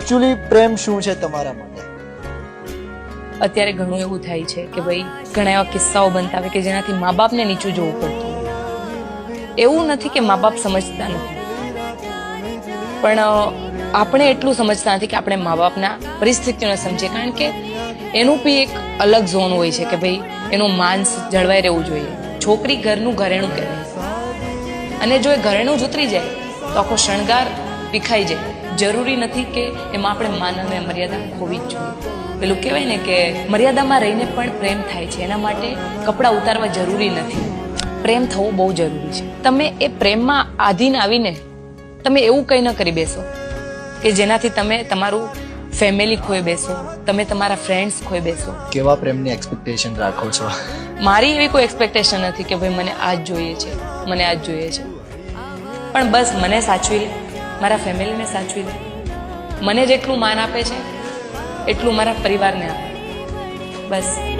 Actually પ્રેમ શું છે તમારા માટે? અત્યારે ઘણું એવું થાય છે કે ભાઈ ઘણા એવા કિસ્સાઓ બનતા હોય કે જેનાથી મા બાપને નીચું જોવું પડતું હોય. એવું નથી કે મા બાપ સમજતા નથી, પણ આપણે એટલું સમજતા નથી કે આપણે મા બાપના પરિસ્થિતિઓને સમજીએ. કારણ કે એનું બી એક અલગ ઝોન હોય છે કે ભાઈ એનું માન જળવાઈ રહેવું જોઈએ. છોકરી ઘરનું ઘરેણું કહેવાય, અને જો એ ઘરેણું જ ઉતરી જાય તો આખો શણગાર વિખાઈ જાય. જરૂરી નથી કે એમાં આપણે માન અને મર્યાદા ખોવી જ જોઈએ. પેલું કહેવાય ને કે મર્યાદામાં રહીને પણ પ્રેમ થાય છે, એના માટે કપડાં ઉતારવા જરૂરી નથી. પ્રેમ થવું બહુ જરૂરી છે. તમે એ પ્રેમમાં આધીન આવીને તમે એવું કંઈ ન કરી બેસો કે જેનાથી તમે તમારું ફેમિલી ખોઈ બેસો, તમે તમારા ફ્રેન્ડ્સ ખોઈ બેસો. કેવા પ્રેમની એક્સપેક્ટેશન રાખો છો? મારી એવી કોઈ એક્સપેક્ટેશન નથી કે ભાઈ મને આ જ જોઈએ છે, મને આ જ જોઈએ છે. પણ બસ મને સાચવી લે, મારા ફેમિલીને સાચવી લે. મને જેટલું માન આપે છે એટલું મારા પરિવારને આપે, બસ.